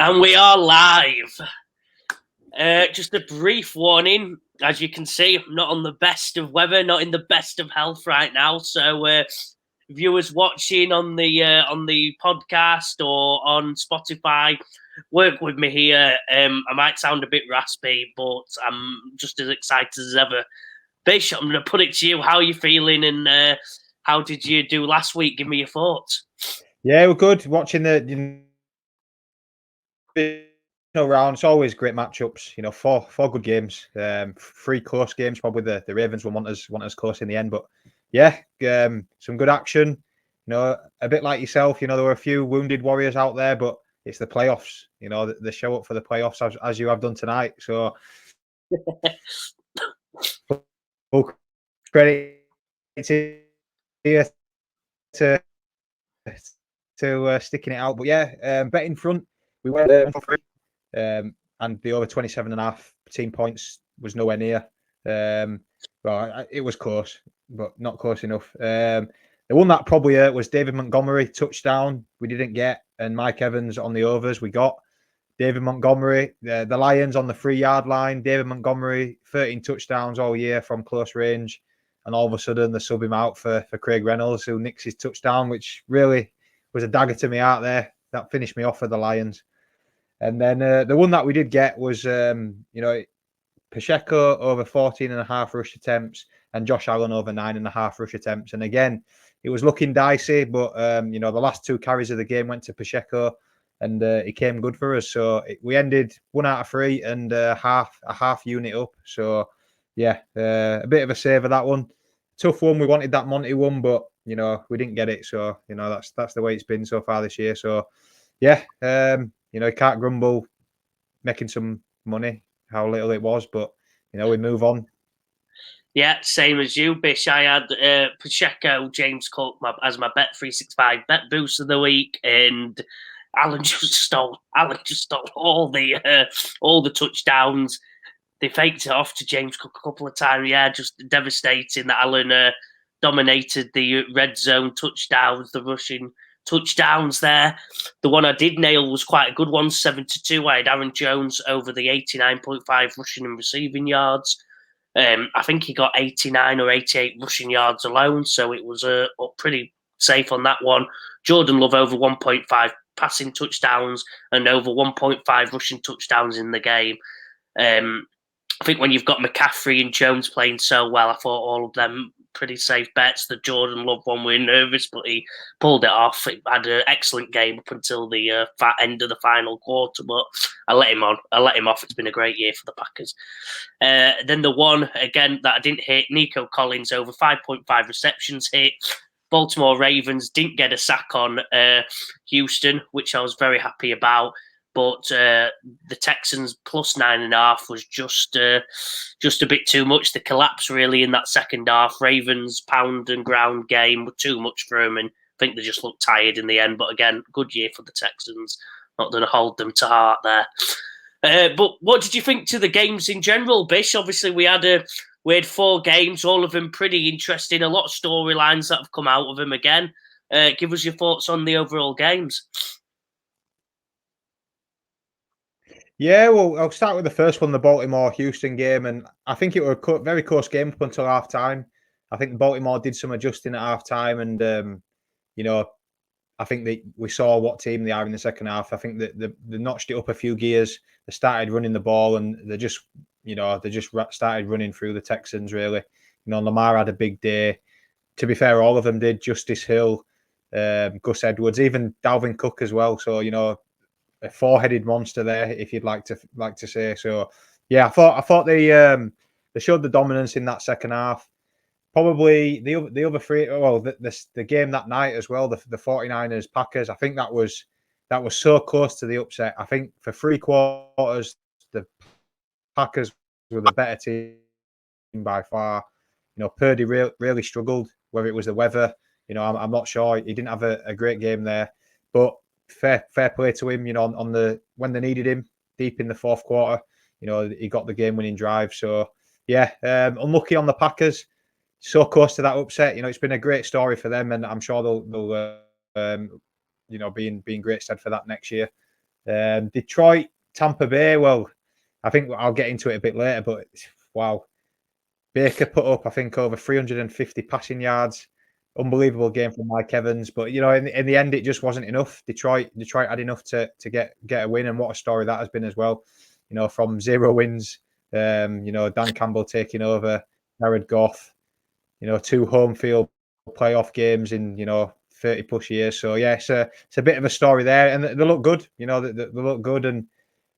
And we are live. Just a brief warning. As you can see, I'm not on the best of weather, not in the best of health right now. So, viewers watching on the podcast or on Spotify, work with me here. I might sound a bit raspy, but I'm just as excited as ever. Bish, I'm going to put it to you. How are you feeling, and how did you do last week? Give me your thoughts. Yeah, we're good. Watching the round, it's always great matchups. Four good games. Three close games. Probably the Ravens will want us close in the end, but yeah, some good action. A bit like yourself. There were a few wounded warriors out there, but it's the playoffs. They show up for the playoffs as you have done tonight. So full credit to you to sticking it out. But yeah, bet in front. We went for free. And the over 27.5 team points was nowhere near. Well, it was close, but not close enough. The one that probably hurt was David Montgomery touchdown. We didn't get, and Mike Evans on the overs. We got David Montgomery, the Lions on the 3-yard line. David Montgomery, 13 touchdowns all year from close range, and all of a sudden they sub him out for Craig Reynolds, who nicks his touchdown, which really was a dagger to me out there. That finished me off for the Lions. And then the one that we did get was, Pacheco over 14.5 rush attempts and Josh Allen over 9.5 rush attempts. And again, it was looking dicey, but, the last 2 carries of the game went to Pacheco, and it came good for us. So we ended 1 out of 3 and a half unit up. So, yeah, a bit of a save of that one. Tough one. We wanted that Monty one, but, we didn't get it. So, that's the way it's been so far this year. So, yeah, you can't grumble making some money, how little it was, but, we move on. Yeah, same as you, Bish. I had Pacheco, James Cook as my Bet 365 bet boost of the week, and Allen just stole all the touchdowns. They faked it off to James Cook a couple of times. Yeah, just devastating that Allen dominated the red zone touchdowns, the rushing touchdowns there. The one I did nail was quite a good one, 7-2. I had Aaron Jones over the 89.5 rushing and receiving yards. I think he got 89 or 88 rushing yards alone, so it was pretty safe on that one. Jordan Love over 1.5 passing touchdowns and over 1.5 rushing touchdowns in the game. I think when you've got McCaffrey and Jones playing so well, I thought all of them pretty safe bets. The Jordan Love one, we were nervous, but he pulled it off. He had an excellent game up until the end of the final quarter, but I let him on. I let him off. It's been a great year for the Packers. Then the one, again, that I didn't hit, Nico Collins over 5.5 receptions hit. Baltimore Ravens didn't get a sack on Houston, which I was very happy about. But the Texans plus 9.5 was just a bit too much. The collapse really in that second half. Ravens pound and ground game were too much for them, and I think they just looked tired in the end. But again, good year for the Texans. Not going to hold them to heart there. But what did you think to the games in general, Bish? Obviously, we had 4 games, all of them pretty interesting. A lot of storylines that have come out of them again. Give us your thoughts on the overall games. Yeah, well, I'll start with the first one, the Baltimore-Houston game, and I think it was a very close game up until half-time. I think Baltimore did some adjusting at half-time, and, I think that we saw what team they are in the second half. I think that they notched it up a few gears. They started running the ball, and they just started running through the Texans, really. Lamar had a big day. To be fair, all of them did. Justice Hill, Gus Edwards, even Dalvin Cook as well. So, a 4-headed monster there, if you'd like to say. So, yeah, I thought they showed the dominance in that second half. Probably the other 3. Well, the game that night as well, the 49ers Packers. I think that was so close to the upset. I think for 3 quarters, the Packers were the better team by far. Purdy really struggled, whether it was the weather. I'm not sure. He didn't have a great game there, but fair play to him. When they needed him deep in the fourth quarter, he got the game-winning drive. So yeah, unlucky on the Packers. So close to that upset. It's been a great story for them, and I'm sure they'll be in great stead for that next year. Detroit, Tampa Bay. Well, I think I'll get into it a bit later, but wow, Baker put up, I think, over 350 passing yards. Unbelievable game from Mike Evans, but in the end, it just wasn't enough. Detroit had enough to get a win, and what a story that has been as well. From 0 wins, Dan Campbell taking over, Jared Goff, 2 home field playoff games in 30 plus years. So yeah, it's a bit of a story there, and they look good. They look good, and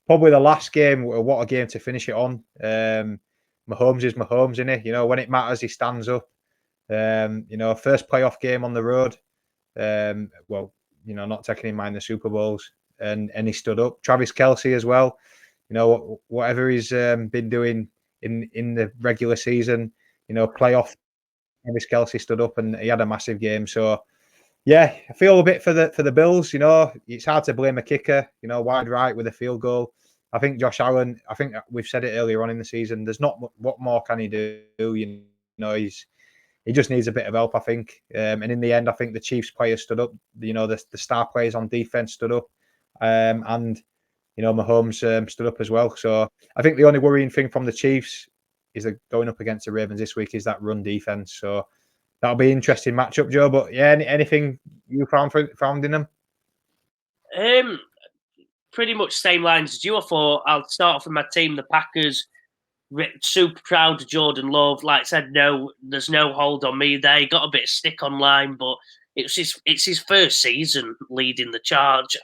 probably the last game. What a game to finish it on. Mahomes is Mahomes, isn't he? When it matters, he stands up. First playoff game on the road. Not taking in mind the Super Bowls, and he stood up. Travis Kelce as well. Whatever he's been doing in the regular season, playoff. Travis Kelce stood up and he had a massive game. So yeah, I feel a bit for the Bills. It's hard to blame a kicker. Wide right with a field goal. I think Josh Allen. I think we've said it earlier on in the season. There's not what more can he do? He just needs a bit of help, I think. And in the end, I think the Chiefs players stood up. The star players on defense stood up, and Mahomes stood up as well. So I think the only worrying thing from the Chiefs is going up against the Ravens this week is that run defense. So that'll be an interesting matchup, Joe. But yeah, anything you found in them? Pretty much same lines as you. I thought I'll start off with my team, the Packers. Super proud of Jordan Love. Like I said, no, there's no hold on me there. He got a bit of stick online, but it's his first season leading the charge.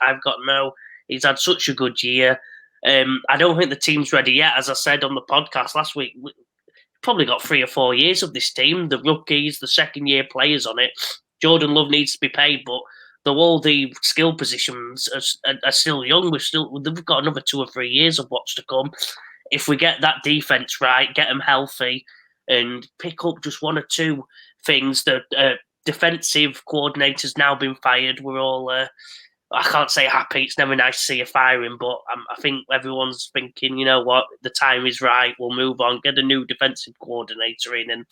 He's had such a good year. I don't think the team's ready yet. As I said on the podcast last week, we probably got 3 or 4 years of this team. The rookies, the second-year players on it. Jordan Love needs to be paid, but all the skill positions are still young. We've got another 2 or 3 years of what's to come. If we get that defense right, get them healthy, and pick up just 1 or 2 things, the defensive coordinator's now been fired. We're all, I can't say happy. It's never nice to see a firing, but I think everyone's thinking, you know what, the time is right. We'll move on, get a new defensive coordinator in, and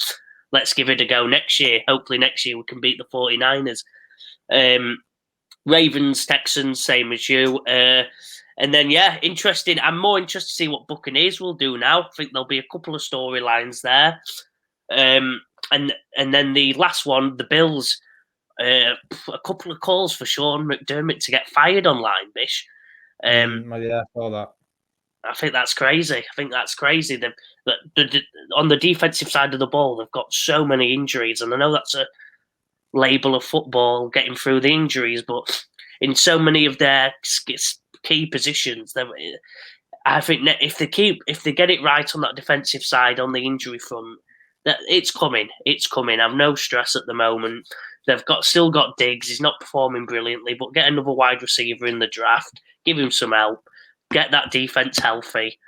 let's give it a go next year. Hopefully next year we can beat the 49ers. Ravens, Texans, same as you. And then, yeah, interesting. I'm more interested to see what Buccaneers will do now. I think there'll be a couple of storylines there. And then the last one, the Bills. A couple of calls for Sean McDermott to get fired online, Bish. Yeah, I saw that. I think that's crazy. On the defensive side of the ball, they've got so many injuries, and I know that's a label of football, getting through the injuries, but in so many of their key positions, I think if they get it right on that defensive side, on the injury front, that it's coming. I've no stress at the moment. They've still got Diggs. He's not performing brilliantly, but get another wide receiver in the draft, give him some help, get that defense healthy.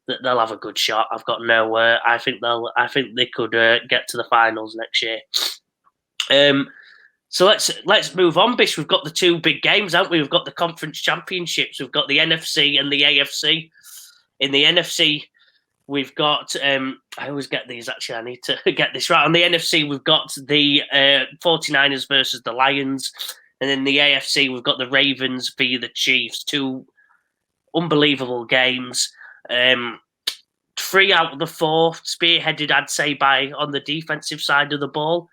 They'll have a good shot. I've got no. I think they could get to the finals next year. So let's move on, Bish. We've got the 2 big games, haven't we? We've got the conference championships. We've got the NFC and the AFC. In the NFC, we've got. I always get these. Actually, I need to get this right. On the NFC, we've got the 49ers versus the Lions, and in the AFC, we've got the Ravens v the Chiefs. 2 unbelievable games. 3 out of the 4 spearheaded, I'd say, on the defensive side of the ball.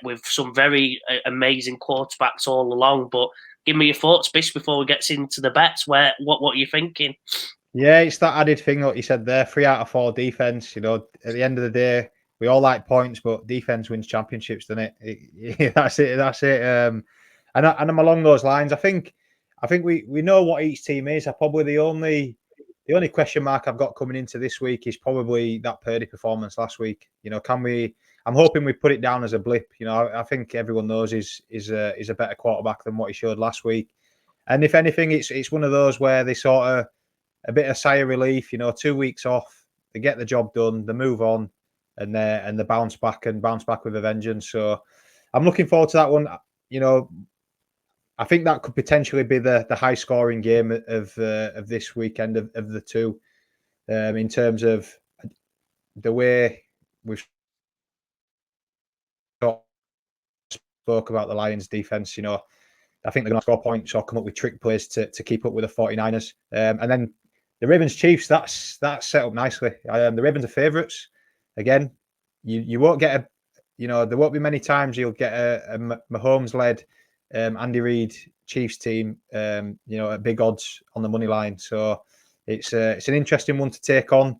With some very amazing quarterbacks all along. But give me your thoughts, Bish, before we get into the bets. What are you thinking? Yeah, it's that added thing what you said there. 3 out of 4 defense. At the end of the day, we all like points, but defense wins championships, doesn't it? That's it. And I'm along those lines. I think we know what each team is. Probably the only question mark I've got coming into this week is probably that Purdy performance last week. Can we? I'm hoping we put it down as a blip. I think everyone knows he's a better quarterback than what he showed last week. And if anything, it's one of those where they sort of a bit of sigh of relief. 2 weeks off, they get the job done, they move on, and they bounce back with a vengeance. So I'm looking forward to that one. I think that could potentially be the high scoring game of this weekend of the 2, in terms of the way we've spoke about the Lions defense. I think they're going to score points or come up with trick plays to keep up with the 49ers. And then the Ravens Chiefs, that's set up nicely. The Ravens are favourites. Again, you won't get there won't be many times you'll get a Mahomes-led Andy Reid Chiefs team, at big odds on the money line. So it's an interesting one to take on.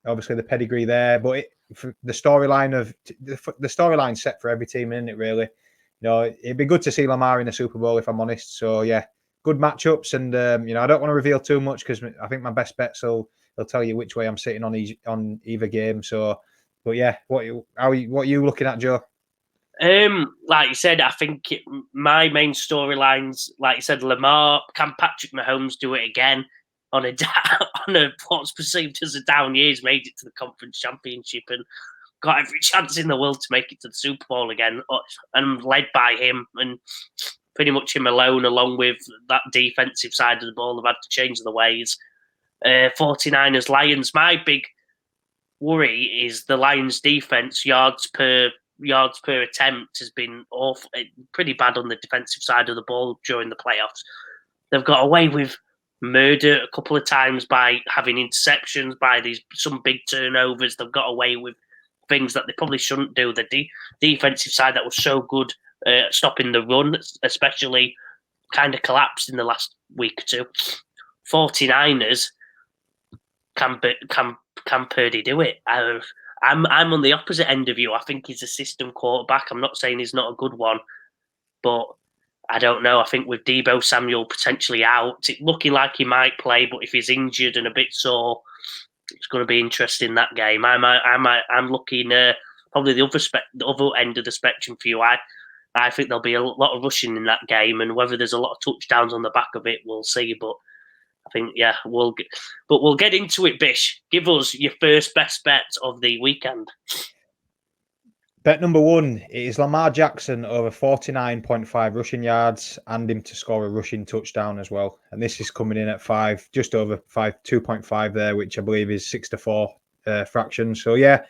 Obviously the pedigree there, but the storyline set for every team, isn't it? Really, it'd be good to see Lamar in the Super Bowl if I'm honest. So yeah, good matchups, and I don't want to reveal too much because I think my best bets will tell you which way I'm sitting on either game. So, but yeah, what are you looking at, Joe? Like you said, I think my main storylines, like you said, Lamar, can Patrick Mahomes do it again on a what's perceived as a down year? He's made it to the conference championship and got every chance in the world to make it to the Super Bowl again, and led by him and pretty much him alone, along with that defensive side of the ball. They've had to change the ways. 49ers, Lions. My big worry is the Lions' defense. Yards per attempt has been awful, pretty bad on the defensive side of the ball during the playoffs. They've got away with murder a couple of times by having interceptions, by some big turnovers. They've got away with things that they probably shouldn't do. The defensive side that was so good stopping the run, especially, kind of collapsed in the last week or two. 49ers, can Purdy do it? I'm on the opposite end of you. I think he's a system quarterback. I'm not saying he's not a good one, but I don't know. I think with Deebo Samuel potentially out, it's looking like he might play, but if he's injured and a bit sore, it's going to be interesting, that game. I'm looking probably the other end of the spectrum for you. I think there'll be a lot of rushing in that game, and whether there's a lot of touchdowns on the back of it, we'll see. But I think, yeah, we'll get into it, Bish. Give us your first best bet of the weekend. Bet number one is Lamar Jackson over 49.5 rushing yards and him to score a rushing touchdown as well. And this is coming in at 5, just over 5, 2.5 there, which I believe is 6-4 fractions. So yeah,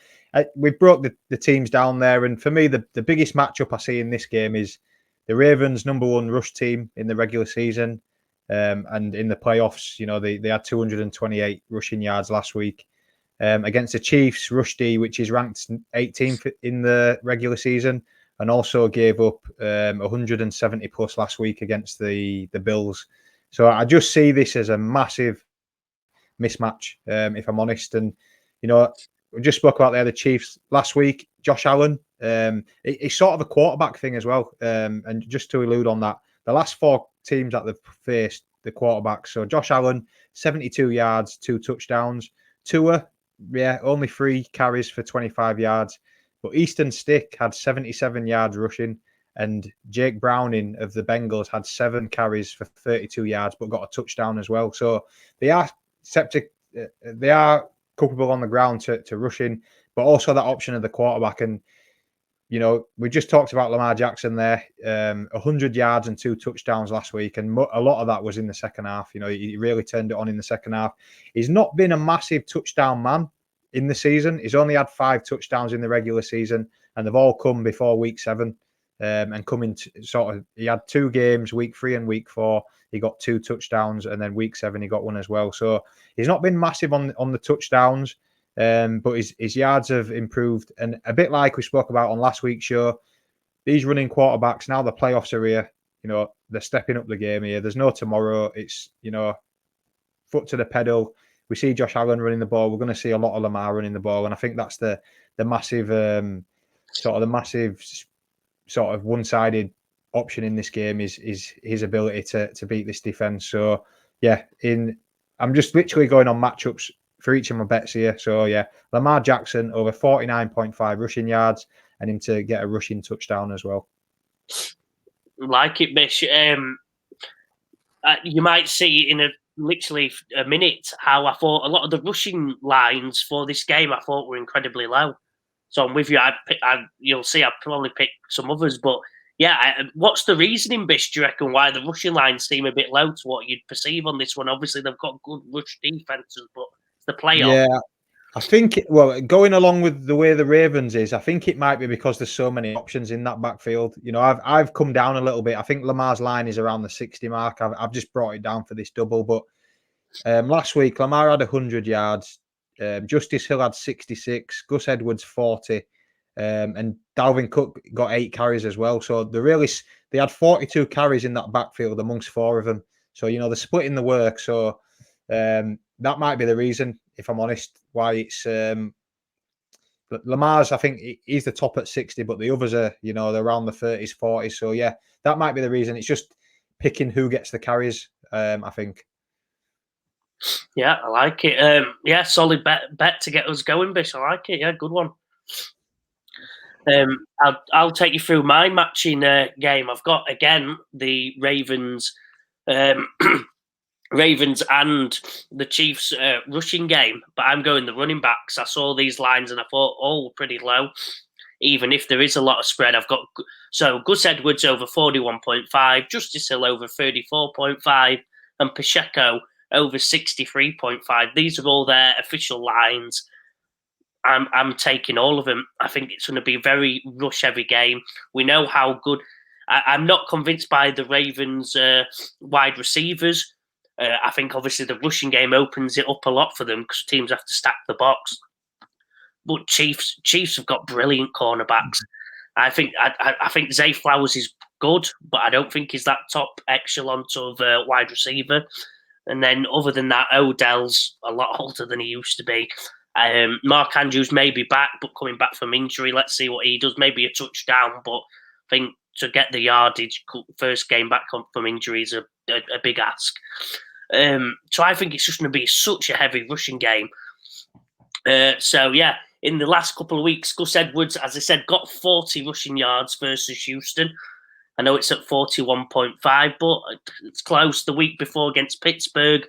we brought the teams down there. And for me, the biggest matchup I see in this game is the Ravens' number one rush team in the regular season. And in the playoffs, they had 228 rushing yards last week. Against the Chiefs, rush D, which is ranked 18th in the regular season, and also gave up 170 plus last week against the Bills. So I just see this as a massive mismatch, if I'm honest. And, we just spoke about the Chiefs last week. Josh Allen, it's sort of a quarterback thing as well. And just to allude on that, the last 4 teams that they've faced, the quarterbacks. So Josh Allen, 72 yards, 2 touchdowns. Tua, only 3 carries for 25 yards. But Easton Stick had 77 yards rushing, and Jake Browning of the Bengals had 7 carries for 32 yards, but got a touchdown as well. So they are culpable on the ground to rushing, but also that option of the quarterback. And we just talked about Lamar Jackson there, 100 yards and 2 touchdowns last week, and a lot of that was in the second half. He really turned it on in the second half. He's not been a massive touchdown man in the season. He's only had 5 touchdowns in the regular season, and they've all come before week 7. And coming he had 2 games, week 3 and week 4. He got 2 touchdowns, and then week 7 he got 1 as well. So he's not been massive on the touchdowns. But his yards have improved, and a bit like we spoke about on last week's show, these running quarterbacks, now the playoffs are here, they're stepping up the game here. There's no tomorrow. It's, foot to the pedal. We see Josh Allen running the ball. We're going to see a lot of Lamar running the ball, and I think that's the massive sort of one-sided option in this game is his ability to beat this defense. So yeah, I'm just literally going on matchups for each of my bets here. So yeah, Lamar Jackson over 49.5 rushing yards and him to get a rushing touchdown as well. Like it, Bish. You might see in literally a minute how I thought a lot of the rushing lines for this game I thought were incredibly low. So I'm with you. You'll see I'd probably pick some others, but yeah, what's the reasoning, Bish, do you reckon, why the rushing lines seem a bit low to what you'd perceive on this one? Obviously, they've got good rush defenses, but the playoff. Yeah, I think, well, going along with the way the Ravens is, I think it might be because there's so many options in that backfield. You know, I've come down a little bit. I think Lamar's line is around the 60 mark. I've just brought it down for this double. But last week, Lamar had 100 yards. Justice Hill had 66. Gus Edwards 40. And Dalvin Cook got 8 carries as well. So they had 42 carries in that backfield amongst 4 of them. So, you know, they're splitting the work. So that might be the reason, if I'm honest, why it's Lamar's. I think he's the top at 60, but the others are, you know, they're around the 30s, 40s. So yeah, that might be the reason. It's just picking who gets the carries. I think. Yeah, I like it. Yeah, solid bet to get us going, Bish. I like it. Yeah, good one. I'll take you through my matching game. I've got again the Ravens. Ravens and the Chiefs rushing game, but I'm going the running backs. I saw these lines and I thought, oh, pretty low. Even if there is a lot of spread, I've got Gus Edwards over 41.5, Justice Hill over 34.5, and Pacheco over 63.5. These are all their official lines. I'm taking all of them. I think it's going to be a very rush heavy game. We know how good. I'm not convinced by the Ravens wide receivers. I think obviously the rushing game opens it up a lot for them because teams have to stack the box. But Chiefs have got brilliant cornerbacks. I think Zay Flowers is good, but I don't think he's that top echelon of wide receiver. And then other than that, Odell's a lot older than he used to be. Mark Andrews may be back, but coming back from injury. Let's see what he does. Maybe a touchdown, but I think to get the yardage first game back from injury is a big ask. So I think it's just going to be such a heavy rushing game. So yeah, in the last couple of weeks, Gus Edwards, as I said, got 40 rushing yards versus Houston. I know it's at 41.5, but it's close. The week before against Pittsburgh,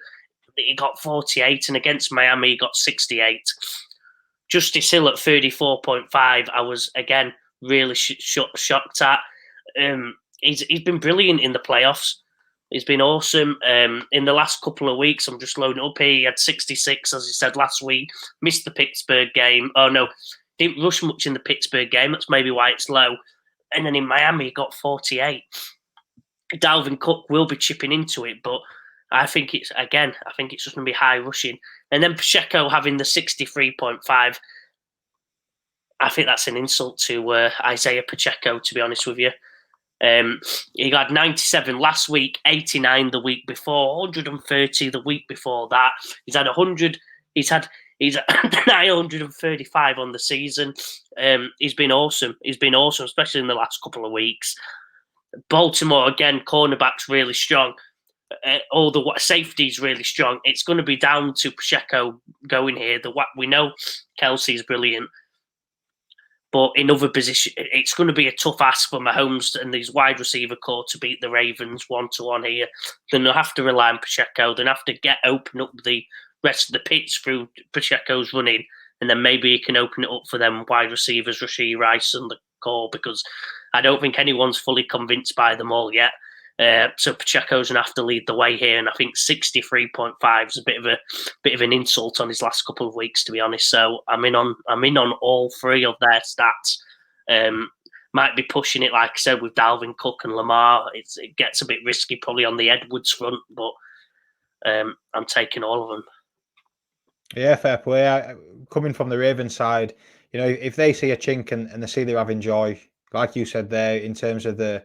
he got 48, and against Miami, he got 68. Justice Hill at 34.5, I was, again, really shocked at. He's been brilliant in the playoffs. He's been awesome. In the last couple of weeks, I'm just loading up here. He had 66, as I said last week. Missed the Pittsburgh game. Oh, no, didn't rush much in the Pittsburgh game. That's maybe why it's low. And then in Miami, he got 48. Dalvin Cook will be chipping into it, but I think it's just going to be high rushing. And then Pacheco having the 63.5. I think that's an insult to Isaiah Pacheco, to be honest with you. He got 97 last week, 89 the week before, 130 the week before that. He's had 100. He's at 935 on the season. He's been awesome. Especially in the last couple of weeks. Baltimore again, cornerbacks really strong. All the safeties really strong. It's going to be down to Pacheco going here. We know Kelsey's brilliant. But in other positions, it's going to be a tough ask for Mahomes and these wide receiver core to beat the Ravens 1-1 here. Then they'll have to rely on Pacheco. They'll have to open up the rest of the pitch through Pacheco's running, and then maybe he can open it up for them wide receivers, Rashee Rice and the core, because I don't think anyone's fully convinced by them all yet. So Pacheco's gonna have to lead the way here, and I think 63.5 is a bit of an insult on his last couple of weeks, to be honest. So I'm in on all three of their stats. Might be pushing it, like I said, with Dalvin Cook and Lamar. It gets a bit risky probably on the Edwards front, but I'm taking all of them. Yeah, fair play. Coming from the Ravens side, you know, if they see a chink and they see they're having joy, like you said there, in terms of the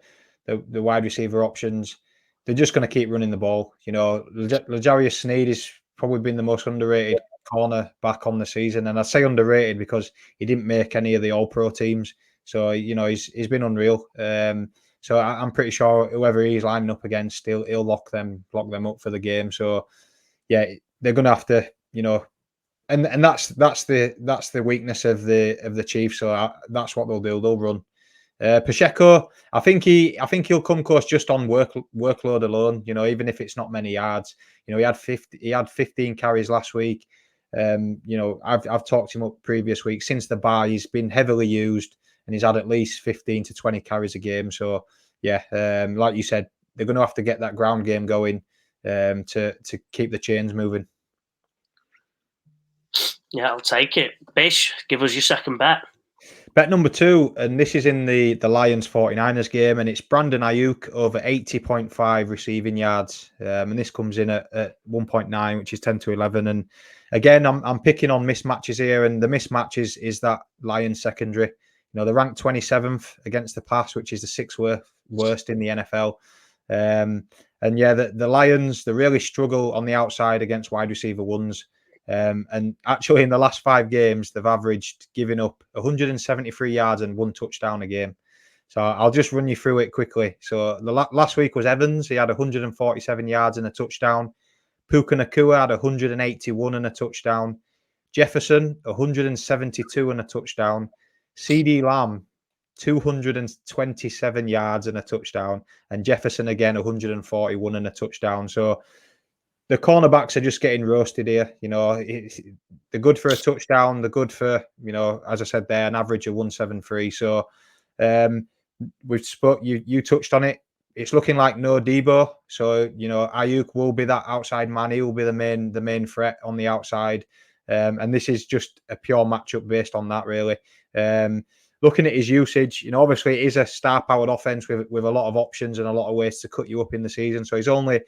wide receiver options, they're just going to keep running the ball. You know, L'Jarius Sneed has probably been the most underrated corner back on the season, and I say underrated because he didn't make any of the All-Pro teams. So you know, he's been unreal. So I'm pretty sure whoever he's lining up against, he'll lock them up for the game. So yeah, they're going to have to, you know. And that's the weakness of the Chiefs. So that's what they'll do. They'll run. Pacheco, I think he'll come close just on workload alone. You know, even if it's not many yards. You know, he had 15 carries last week. You know, I've talked him up previous week. Since the bye, he's been heavily used, and he's had at least 15 to 20 carries a game. So yeah, like you said, they're going to have to get that ground game going to keep the chains moving. Yeah, I'll take it. Bish, give us your second bet. Bet number 2, and this is in the Lions 49ers game, and it's Brandon Ayuk over 80.5 receiving yards. And this comes in at 1.9, which is 10 to 11. And again, I'm picking on mismatches here, and the mismatch is that Lions secondary. You know, they're ranked 27th against the pass, which is the 6th worst in the NFL. And yeah, the Lions, they really struggle on the outside against wide receiver ones. And actually, in the last 5 games, they've averaged giving up 173 yards and 1 touchdown a game. So I'll just run you through it quickly. So the last week was Evans. He had 147 yards and a touchdown. Puka Nacua had 181 and a touchdown. Jefferson, 172 and a touchdown. CD Lamb, 227 yards and a touchdown. And Jefferson again, 141 and a touchdown. So the cornerbacks are just getting roasted here. You know, they're good for a touchdown. They're good for, you know, as I said there, an average of 173. So we've spoke. You touched on it. It's looking like no Debo. So you know, Ayuk will be that outside man. He will be the main threat on the outside. And this is just a pure matchup based on that, really. Looking at his usage, you know, obviously it is a star-powered offense with a lot of options and a lot of ways to cut you up in the season. So he's only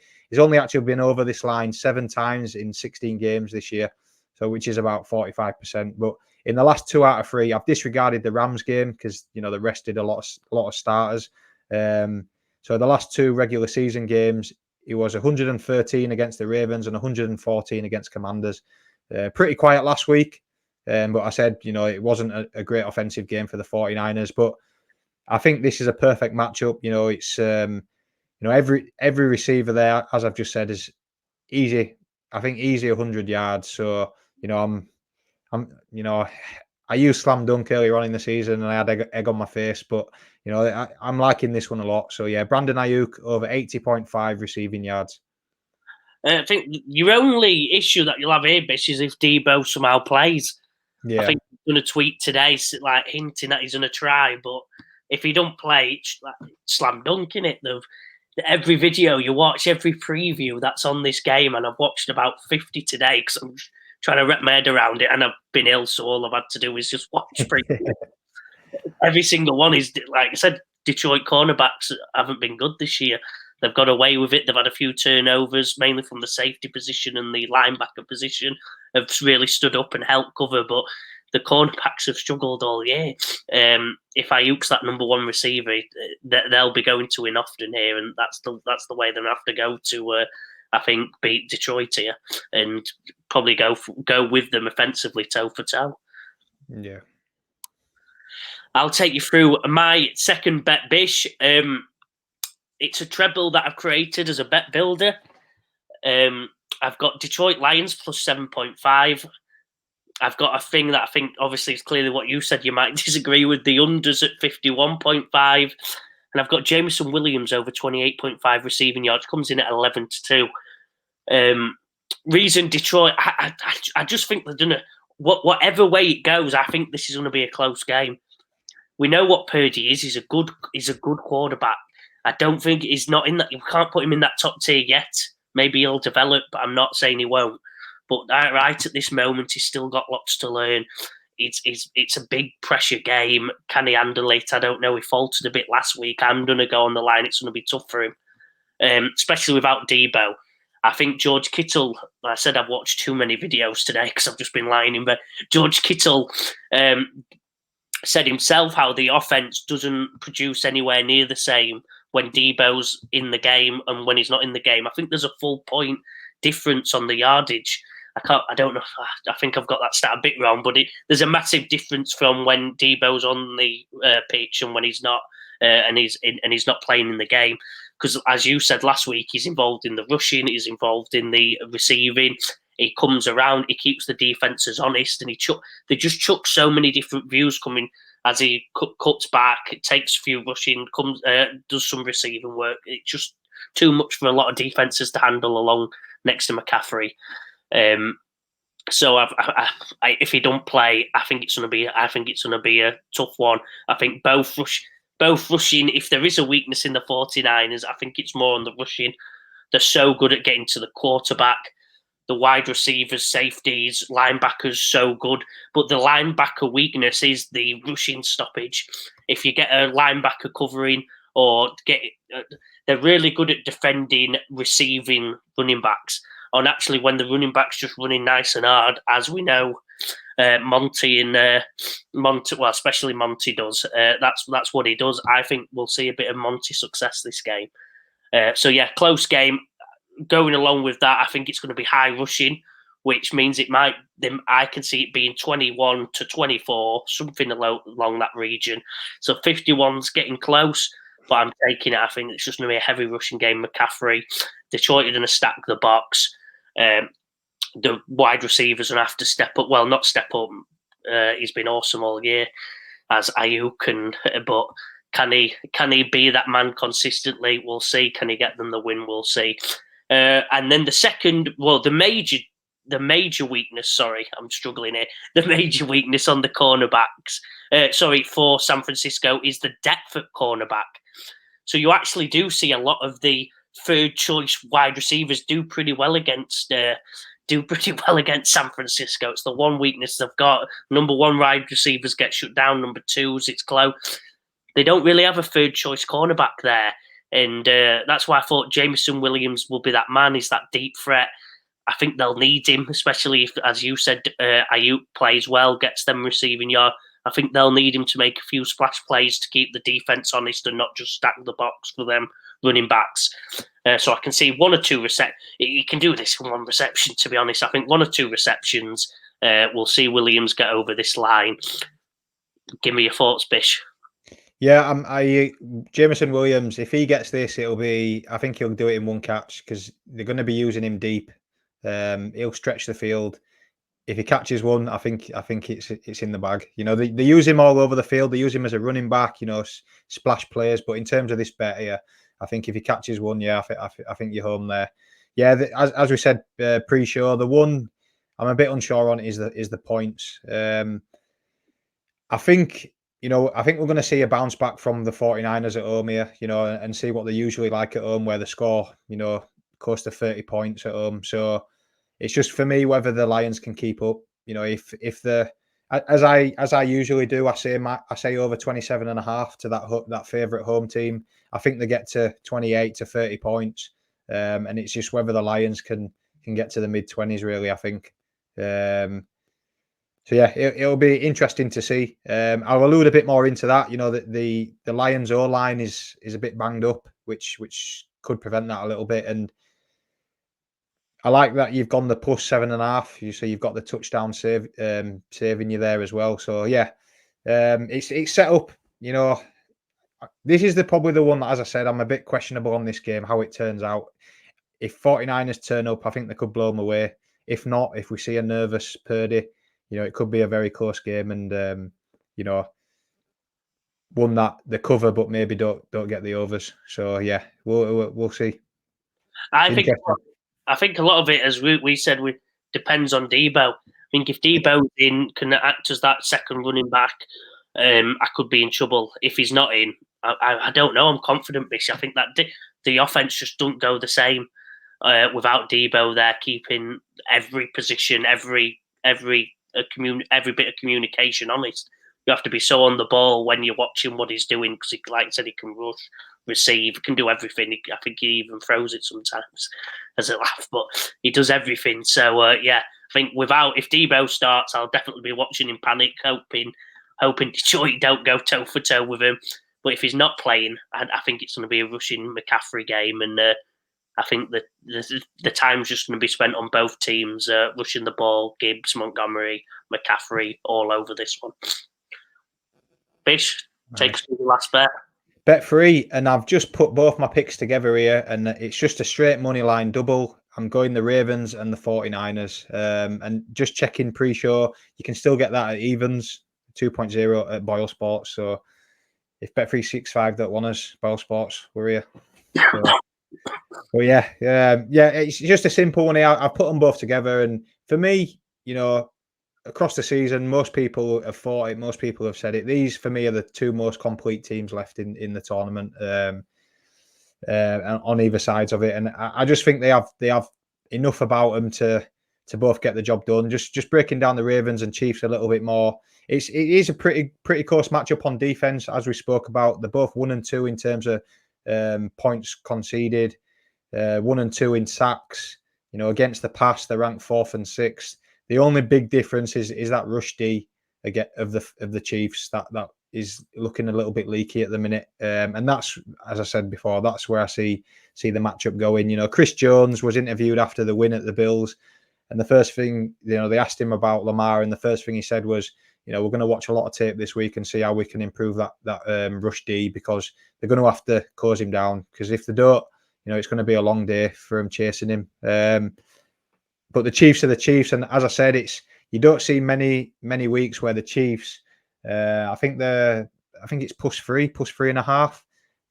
actually been over this line 7 times in 16 games this year, so which is about 45%. But in the last 2 out of 3, I've disregarded the Rams game because you know they rested a lot of starters. So the last 2 regular season games, he was 113 against the Ravens and 114 against Commanders. Pretty quiet last week. But I said, you know, it wasn't a great offensive game for the 49ers. But I think this is a perfect matchup. You know, it's, you know, every receiver there, as I've just said, is easy. I think easy 100 yards. So, you know, you know, I used slam dunk earlier on in the season and I had egg on my face. But, you know, I'm liking this one a lot. So, yeah, Brandon Ayuk over 80.5 receiving yards. I think your only issue that you'll have here, Bish, is if Debo somehow plays. Yeah. I think he's going to tweet today, like hinting that he's going to try. But if he don't play, it's like slam dunk in it. Every video you watch, every preview that's on this game, and I've watched about 50 today because I'm trying to wrap my head around it, and I've been ill, so all I've had to do is just watch preview. Every single one is, like I said, Detroit cornerbacks haven't been good this year. They've got away with it. They've had a few turnovers, mainly from the safety position and the linebacker position, have really stood up and helped cover. But the cornerbacks have struggled all year. If Ayuk's that number 1 receiver, they'll be going to win often here, and that's the way they'll have to go to. I think beat Detroit here and probably go with them offensively toe for toe. Yeah. I'll take you through my second bet, Bish. It's a treble that I've created as a bet builder. I've got Detroit Lions plus 7.5. I've got a thing that I think obviously is clearly what you said you might disagree with, the unders at 51.5. And I've got Jameson Williams over 28.5 receiving yards, comes in at 11 to 2. Reason Detroit, I just think they're gonna, whatever way it goes, I think this is going to be a close game. We know what Purdy is. He's a good quarterback. I don't think he's not in that. You can't put him in that top tier yet. Maybe he'll develop, but I'm not saying he won't. But right at this moment, he's still got lots to learn. It's a big pressure game. Can he handle it? I don't know. He faltered a bit last week. I'm going to go on the line. It's going to be tough for him, especially without Debo. I think George Kittle, I said I've watched too many videos today because I've just been lying in bed. George Kittle said himself how the offense doesn't produce anywhere near the same when Debo's in the game and when he's not in the game. I think there's a full point difference on the yardage. I don't know. I think I've got that stat a bit wrong, but there's a massive difference from when Debo's on the pitch and when he's not, and he's not playing in the game. Because as you said last week, he's involved in the rushing, he's involved in the receiving. He comes around, he keeps the defenses honest, and they just chuck so many different views coming as he cuts back, takes a few rushing, does some receiving work. It's just too much for a lot of defenses to handle along next to McCaffrey. So if he don't play, I think it's going to be a tough one. I think both rushing. If there is a weakness in the 49ers, I think it's more on the rushing. They're so good at getting to the quarterback. the wide receivers, safeties, linebackers so good. But the linebacker weakness is the rushing stoppage. If you get a linebacker covering or they're really good at defending, receiving running backs. And actually, when the running back's just running nice and hard, as we know, Monty, well, especially Monty does. That's what he does. I think we'll see a bit of Monty success this game. So yeah, close game. Going along with that, I think it's going to be high rushing, which means I can see it being 21-24, something along that region. So 51's getting close, but I'm taking it. I think it's just going to be a heavy rushing game. McCaffrey, Detroit are going to stack the box. The wide receivers are going to have to step up. Well, not step up. He's been awesome all year as Ayuk, but can he be that man consistently? We'll see. Can he get them the win? We'll see. And then the major weakness. Sorry, I'm struggling here. The major weakness on the cornerbacks. For San Francisco is the depth at cornerback. So you actually do see a lot of the third choice wide receivers do pretty well against San Francisco. It's the one weakness they've got. Number one wide receivers get shut down. Number twos, it's close. They don't really have a third choice cornerback there. And that's why I thought Jameson Williams will be that man. He's that deep threat. I think they'll need him, especially if, as you said, Ayuk plays well, gets them receiving yard. I think they'll need him to make a few splash plays to keep the defense honest and not just stack the box for them running backs. So I can see one or two he can do this in one reception, to be honest. I think one or two receptions, we'll see Williams get over this line. Give me your thoughts, Bish. Yeah, Jameson Williams, if he gets this, I think he'll do it in one catch because they're going to be using him deep. He'll stretch the field. If he catches one, I think it's in the bag. You know, they use him all over the field. They use him as a running back, you know, splash players. But in terms of this bet here, I think if he catches one, I think you're home there. Yeah, as we said pre-show, the one I'm a bit unsure on is the points. I think we're going to see a bounce back from the 49ers at home here, you know, and see what they usually like at home, where they score, you know, close to 30 points at home. So it's just for me whether the Lions can keep up. You know, if as I usually do, I say over 27.5 to that favourite home team. I think they get to 28 to 30 points, and it's just whether the Lions can get to the mid-20s. Really, I think. So yeah, it'll be interesting to see. I'll allude a bit more into that. You know, that the Lions O line is a bit banged up, which could prevent that a little bit. And I like that you've gone the plus 7.5. So you've got the touchdown saving you there as well. So yeah, it's set up. You know, this is probably the one that, as I said, I'm a bit questionable on this game, how it turns out. If 49ers turn up, I think they could blow them away. If not, if we see a nervous Purdy, you know, it could be a very close game, and you know, one that they cover, but maybe don't get the overs. So yeah, we'll see. I think a lot of it, as we said, depends on Debo. I think if Debo's in, can act as that second running back, I could be in trouble. If he's not in, I don't know. I'm confident, Bish. I think that the offense just don't go the same without Debo there, keeping every position, every bit of communication honest. You have to be so on the ball when you're watching what he's doing because, like I said, he can rush, receive, can do everything. I think he even throws it sometimes as a laugh, but he does everything. So yeah, I think if Debo starts, I'll definitely be watching in panic, hoping Detroit don't go toe for toe with him. But if he's not playing, I think it's going to be a rushing McCaffrey game, and I think that the time's just going to be spent on both teams rushing the ball. Gibbs, Montgomery, McCaffrey, all over this one. Bish, take us to the last bet. Bet free, and I've just put both my picks together here, and it's just a straight money line double. I'm going the Ravens and the 49ers. And just checking pre-show, you can still get that at evens, 2.0 at Boyle Sports. So if Bet365 don't want us, Boyle Sports, we're here. So yeah, it's just a simple one here. I've put them both together, and for me, you know, across the season, most people have thought it. Most people have said it. These, for me, are the two most complete teams left in the tournament, on either sides of it. And I just think they have enough about them to both get the job done. Just breaking down the Ravens and Chiefs a little bit more. It is a pretty close matchup on defense, as we spoke about. They're both 1 and 2 in terms of points conceded, 1 and 2 in sacks. You know, against the pass, they're ranked 4th and 6th. The only big difference is that rush D again of the Chiefs that is looking a little bit leaky at the minute, and that's, as I said before, that's where I see the matchup going. You know, Chris Jones was interviewed after the win at the Bills, and the first thing, you know, they asked him about Lamar, and the first thing he said was, you know, we're going to watch a lot of tape this week and see how we can improve that rush D, because they're going to have to close him down, because if they don't, you know, it's going to be a long day for him chasing him. But the Chiefs are the Chiefs, and as I said, you don't see many weeks where the Chiefs, I think it's +3.5.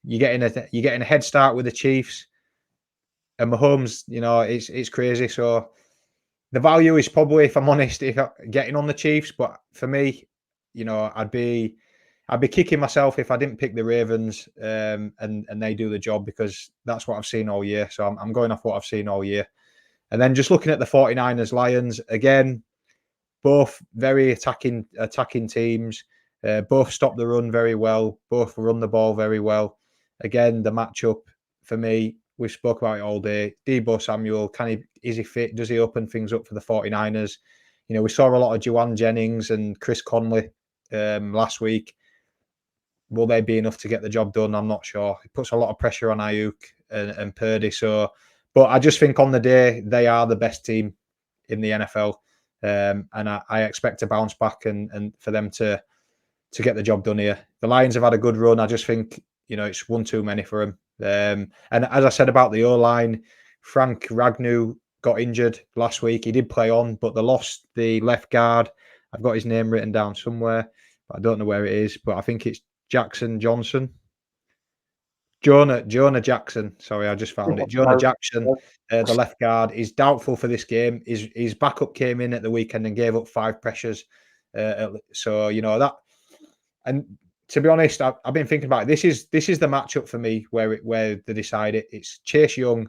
You're getting a head start with the Chiefs, and Mahomes, you know, it's crazy. So the value is probably, if I'm honest, getting on the Chiefs. But for me, you know, I'd be kicking myself if I didn't pick the Ravens, and they do the job, because that's what I've seen all year. So I'm going off what I've seen all year. And then just looking at the 49ers Lions, again, both very attacking teams. Both stop the run very well. Both run the ball very well. Again, the matchup for me, we've spoke about it all day. Deebo Samuel, is he fit? Does he open things up for the 49ers? You know, we saw a lot of Juwan Jennings and Chris Conley last week. Will they be enough to get the job done? I'm not sure. It puts a lot of pressure on Ayuk and Purdy. So, but I just think on the day, they are the best team in the NFL. And I expect to bounce back and for them to get the job done here. The Lions have had a good run. I just think, you know, it's one too many for them. And as I said about the O-line, Frank Ragnow got injured last week. He did play on, but they lost the left guard. I've got his name written down somewhere, but I don't know where it is. But I think it's Jonah Jackson. Sorry, I just found it. Jonah Jackson, the left guard, is doubtful for this game. His backup came in at the weekend and gave up 5 pressures. So, you know, that. And to be honest, I've been thinking about it. This is the matchup for me where they decide it. It's Chase Young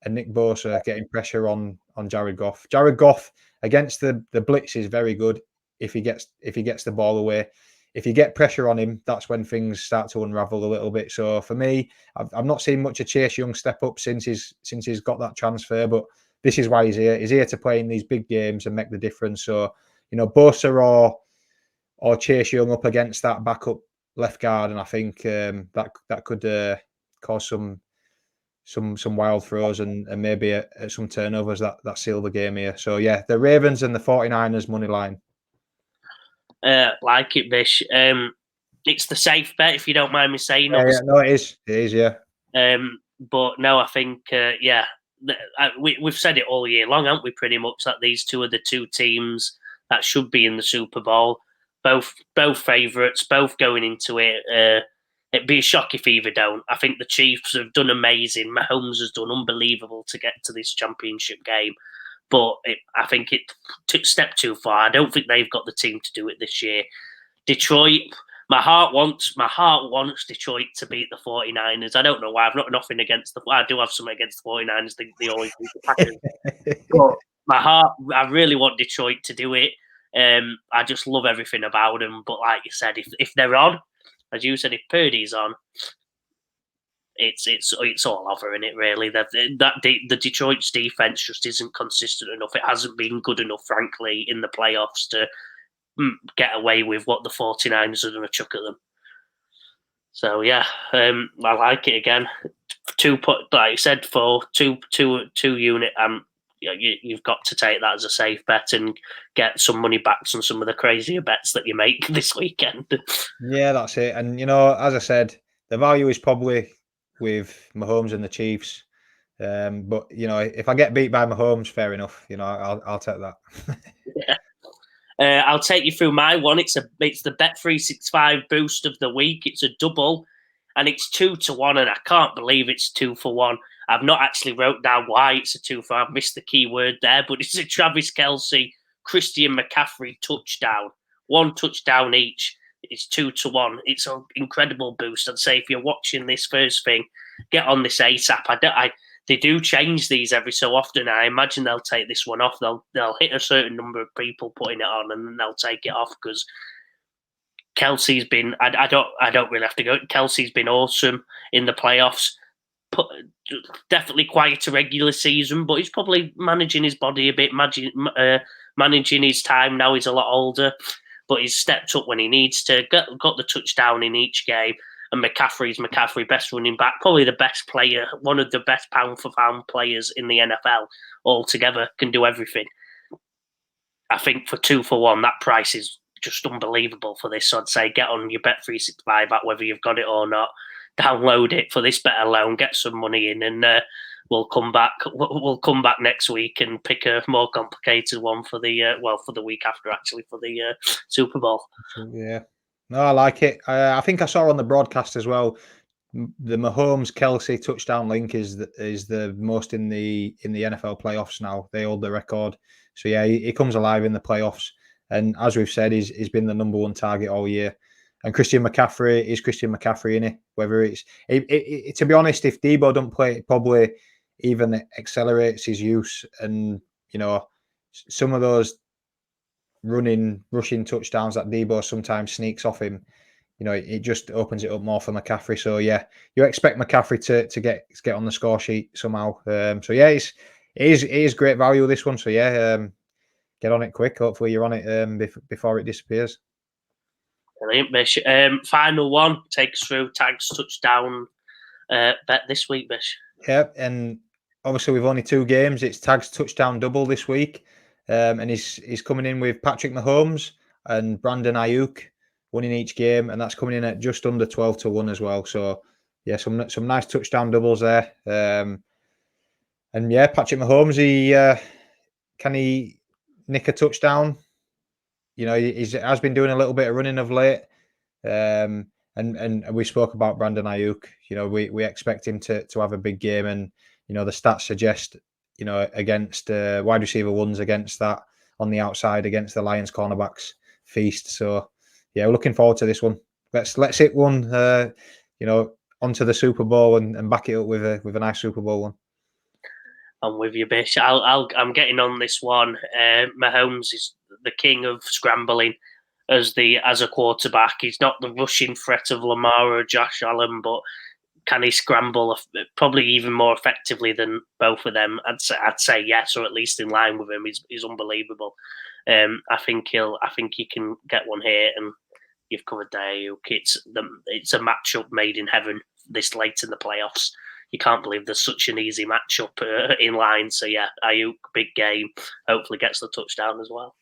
and Nick Bosa getting pressure on Jared Goff. Jared Goff against the blitz is very good if he gets the ball away. If you get pressure on him, that's when things start to unravel a little bit. So for me, I've not seen much of Chase Young step up since he's got that transfer, but this is why he's here. He's here to play in these big games and make the difference. So, you know, Bosa or Chase Young up against that backup left guard, and I think that could cause some wild throws and maybe some turnovers that seal the game here. So yeah, the Ravens and the 49ers money line. Like it, Bish. It's the safe bet, if you don't mind me saying. Yeah, no, it is. It is, yeah. But no, I think, we've said it all year long, haven't we, pretty much, that these two are the two teams that should be in the Super Bowl. Both favourites, both going into it. It'd be a shock if either don't. I think the Chiefs have done amazing. Mahomes has done unbelievable to get to this championship game. But I think it took a step too far. I don't think they've got the team to do it this year. Detroit, my heart wants Detroit to beat the 49ers. I don't know why. I've not nothing against I do have something against the 49ers. They always beat the Packers. But my heart, I really want Detroit to do it. I just love everything about them. But like you said, if they're on, as you said, if Purdy's on, it's all over in it, really. The Detroit's defense just isn't consistent enough. It hasn't been good enough, frankly, in the playoffs to get away with what the 49ers are going to chuck at them. So yeah, I like it again. Like you said, for two unit. You've got to take that as a safe bet and get some money back on some of the crazier bets that you make this weekend. Yeah, that's it. And, you know, as I said, the value is probably with Mahomes and the Chiefs. But, you know, if I get beat by Mahomes, fair enough. You know, I'll take that. Yeah. I'll take you through my one. It's the Bet365 boost of the week. It's a double, and it's 2-1, and I can't believe it's 2-for-1. I've not actually wrote down why it's a 2-for. I've missed the key word there, but it's a Travis Kelce, Christian McCaffrey touchdown. 1 touchdown each. It's 2-1. It's an incredible boost. I'd say if you're watching this first thing, get on this ASAP. they do change these every so often. I imagine they'll take this one off. They'll hit a certain number of people putting it on, and then they'll take it off because Kelsey's been. I don't really have to go. Kelsey's been awesome in the playoffs. Definitely quite a regular season, but he's probably managing his body a bit, managing his time. Now he's a lot older, but he's stepped up when he needs to. Got the touchdown in each game. And McCaffrey's best running back, probably the best player, one of the best pound for pound players in the NFL altogether, can do everything. I think for 2 for 1, that price is just unbelievable for this. So I'd say get on your Bet365 app, whether you've got it or not. Download it for this bet alone, get some money in, and we'll come back. We'll come back next week and pick a more complicated one for the for the week after, actually, for the Super Bowl. Yeah. No, I like it. I think I saw on the broadcast as well. The Mahomes Kelsey touchdown link is the most in the NFL playoffs now. They hold the record. So yeah, he comes alive in the playoffs. And as we've said, he's been the number 1 target all year. And Christian McCaffrey is Christian McCaffrey, in it. Whether it's to be honest, if Debo don't play, it probably even accelerates his use. And some of those rushing touchdowns that Debo sometimes sneaks off him, it just opens it up more for McCaffrey. So yeah, you expect McCaffrey to get on the score sheet somehow. So yeah, it is great value, this one. So yeah, get on it quick. Hopefully you're on it before it disappears. Brilliant, Bish. Final one, take us through Tag's touchdown bet this week, Bish. Yep, and obviously we've only 2 games. It's Tag's touchdown double this week. And he's coming in with Patrick Mahomes and Brandon Ayuk winning each game, and that's coming in at just under 12 to 1 as well. So yeah, some nice touchdown doubles there. And yeah, Patrick Mahomes, can he nick a touchdown? He has been doing a little bit of running of late. And we spoke about Brandon Ayuk. We expect him to have a big game, and the stats suggest against wide receiver ones against that on the outside against the Lions cornerbacks feast. So yeah, we're looking forward to this one. Let's hit one onto the Super Bowl and back it up with a nice Super Bowl one. I'm with you, Bish. I'm getting on this one. Mahomes is the king of scrambling as a quarterback. He's not the rushing threat of Lamar or Josh Allen, but can he scramble probably even more effectively than both of them? I'd say yes, or at least in line with him. He's unbelievable. I think he can get one here, and you've covered Ayuk. It's a matchup made in heaven this late in the playoffs. You can't believe there's such an easy matchup in line. So yeah, Ayuk, big game. Hopefully gets the touchdown as well.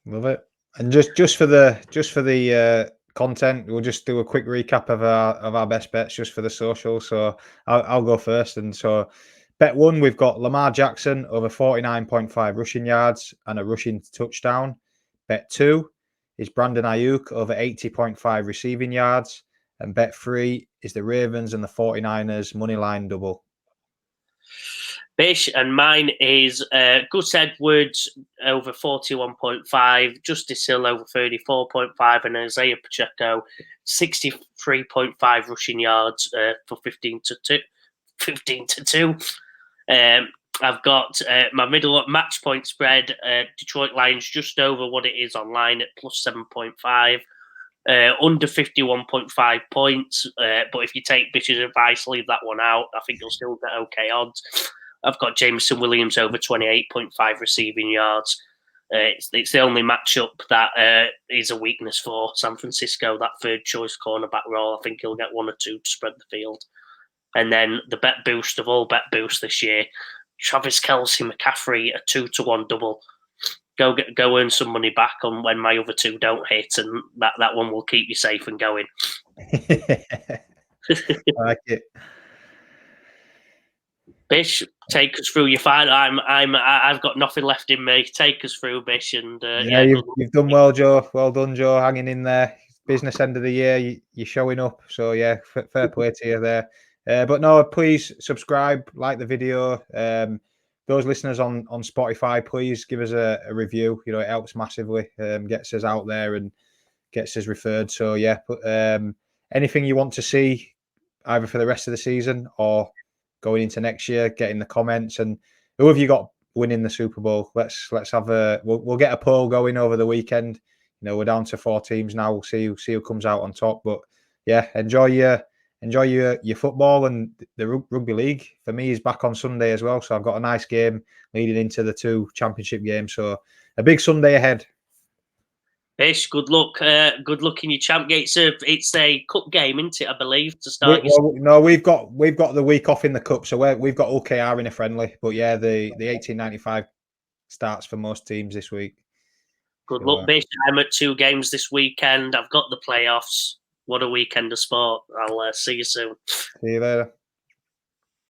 Love it. And just for the content, we'll just do a quick recap of our best bets just for the social. So I'll go first. And so bet 1, we've got Lamar Jackson over 49.5 rushing yards and a rushing touchdown. Bet 2 is Brandon Ayuk over 80.5 receiving yards. And bet 3 is the Ravens and the 49ers moneyline double. Bish, and mine is Gus Edwards over 41.5, Justice Hill over 34.5, and Isaiah Pacheco 63.5 rushing yards for 15 to 2. I've got my middle match point spread, Detroit Lions just over what it is online at plus 7.5. Under 51.5 points, but if you take Bish's advice, leave that one out. I think you'll still get okay odds. I've got Jameson Williams over 28.5 receiving yards. It's the only matchup that is a weakness for San Francisco, that third choice cornerback role. I think he'll get 1 or 2 to spread the field. And then the bet boost of all bet boosts this year, Travis Kelce, McCaffrey, a 2 to 1 double. Go earn some money back on when my other 2 don't hit, and that one will keep you safe and going. I like it. Bish, take us through your final. I've got nothing left in me. Take us through, Bish, and you've done well, Joe. Well done, Joe. Hanging in there. Business end of the year, you're showing up. So yeah, fair play to you there. But no, please subscribe, like the video. Those listeners on Spotify, please give us a review. It helps massively. Gets us out there and gets us referred. So yeah, anything you want to see, either for the rest of the season or going into next year, get in the comments, and who have you got winning the Super Bowl? Let's have we'll get a poll going over the weekend. We're down to 4 teams now. We'll see who comes out on top. But yeah, enjoy your football, and the rugby league for me is back on Sunday as well. So I've got a nice game leading into the 2 championship games. So a big Sunday ahead. Bish, good luck. Good luck in your champ gate. It's a cup game, isn't it? I believe to start. No, we've got the week off in the cup, so we've got OKR in a friendly. But yeah, the 1895 starts for most teams this week. Good luck, Bish. I'm at 2 games this weekend. I've got the playoffs. What a weekend of sport. I'll see you soon. See you later.